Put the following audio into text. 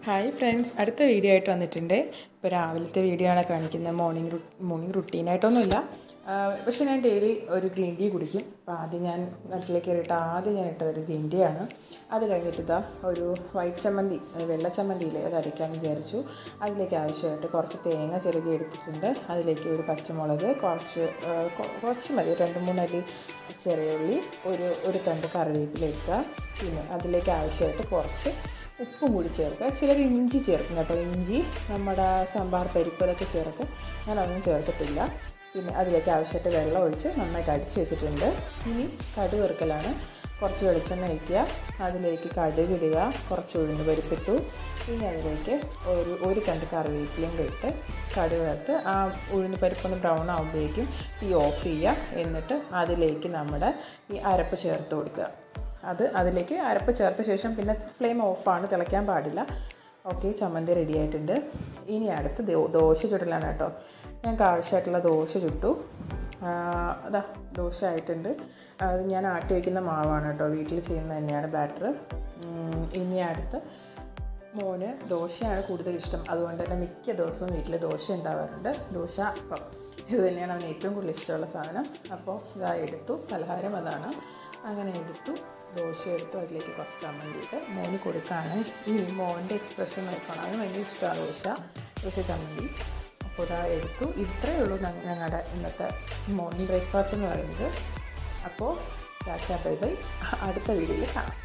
Hi friends, അടുത്ത video ആയിട്ട് വന്നിട്ടുണ്ട്. ഇപ്പോൾ രാവിലത്തെ വീഡിയോ ആണ് കാണിക്കുന്നത്. മോർണിംഗ് റുട്ടീനായിട്ടൊന്നുമില്ല, പക്ഷേ ഞാൻ ഡെയിലി ഒരു ഗ്രീൻ ടീ കുടിക്കും. അപ്പോൾ ആദ്യം ഞാൻ നാട്ടിലേക്ക് കയറിയിട്ട് ആദ്യം ഞാൻ ഇട്ടത് ഒരു ഗ്രീൻ ടീ ആണ്. അത് കഴിഞ്ഞിട്ട് ഇതാ ഒരു വൈറ്റ് ചമ്മന്തി, വെള്ള ചമ്മന്തിയില്ലേ, അത് അരയ്ക്കാമെന്ന് വിചാരിച്ചു. അതിലേക്ക് ആവശ്യമായിട്ട് കുറച്ച് തേങ്ങ ചിരകി എടുത്തിട്ടുണ്ട്. അതിലേക്ക് ഒരു പച്ചമുളക്, കുറച്ച് മതി, 2-3 അല്ലി ചെറിയ ഉള്ളി, ഒരു തണ്ട് കറിവേപ്പില എടുക്കുക. പിന്നെ അതിലേക്ക് ആവശ്യമായിട്ട് കുറച്ച് ഉപ്പും കൂടി ചേർക്കുക. ചിലർ ഇഞ്ചി ചേർക്കും കേട്ടോ. ഇഞ്ചി നമ്മുടെ സാമ്പാർ പരിപ്പിലൊക്കെ ചേർക്കും. ഞാനതൊന്നും ചേർത്തിട്ടില്ല. പിന്നെ അതിലേക്ക് ആവശ്യമായിട്ട് വെള്ളം ഒഴിച്ച് നന്നായിട്ട് അടിച്ച് വെച്ചിട്ടുണ്ട്. ഇനി കടുക് വറുക്കലാണ്. കുറച്ച് വെളിച്ചെണ്ണ ഒഴിക്കുക, അതിലേക്ക് കടുക് ഇടുക, കുറച്ച് ഉഴുന്ന് പരിപ്പിട്ടു. ഇനി അതിലേക്ക് ഒരു തണ്ട് കറിവേപ്പിലയും ഇട്ട് കടുക് വറുത്ത് ആ ഉഴുന്ന് പരിപ്പൊന്ന് ബ്രൗൺ ആകുമ്പോഴേക്കും തീ ഓഫ് ചെയ്യുക. എന്നിട്ട് അതിലേക്ക് നമ്മുടെ ഈ അരപ്പ് ചേർത്ത് കൊടുക്കുക. അതിലേക്ക് അരപ്പ് ചേർത്ത ശേഷം പിന്നെ ഫ്ലെയിം ഓഫാണ്, തിളയ്ക്കാൻ പാടില്ല. ഓക്കെ, ചമ്മന്തി റെഡി ആയിട്ടുണ്ട്. ഇനി അടുത്ത് ദോശ ചുടലാണ് കേട്ടോ. ഞങ്ങൾക്ക് ആവശ്യമായിട്ടുള്ള ദോശ ചുട്ടു. ദോശ ആയിട്ടുണ്ട്. അത് ഞാൻ ആട്ടി വയ്ക്കുന്ന മാവാണ് കേട്ടോ, വീട്ടിൽ ചെയ്യുന്നത് തന്നെയാണ് ബാറ്റർ. ഇനി അടുത്ത് മോന് ദോശയാണ് കൂടുതൽ ഇഷ്ടം. അതുകൊണ്ട് തന്നെ മിക്ക ദിവസവും വീട്ടിൽ ദോശ ഉണ്ടാവാറുണ്ട്. ദോശ, അപ്പം ഇത് തന്നെയാണ് അവന് ഏറ്റവും കൂടുതൽ ഇഷ്ടമുള്ള സാധനം. അപ്പോൾ ഇതാ എടുത്തു, പലഹാരം അതാണ്. അങ്ങനെ എടുത്തു, ദോശ എടുത്തു, അതിലേക്ക് കുറച്ച് ചമ്മന്തി ഇട്ട് മോന് കൊടുക്കാണ്. ഈ മോൻ്റെ എക്സ്പ്രഷൻ നോക്കണം, അതിന് ഭയങ്കര ഇഷ്ടമാണ് ദോശ ചമ്മന്തി. അപ്പോൾ ഇതാ എടുത്തു. ഇത്രയേ ഉള്ളൂ ഞങ്ങളുടെ ഇന്നത്തെ മോർണിംഗ് ബ്രേക്ക്ഫാസ്റ്റ് എന്ന് പറയുന്നത്. അപ്പോൾ ടാറ്റാ ബൈ ബൈ, അടുത്ത വീഡിയോയിൽ കാണാം.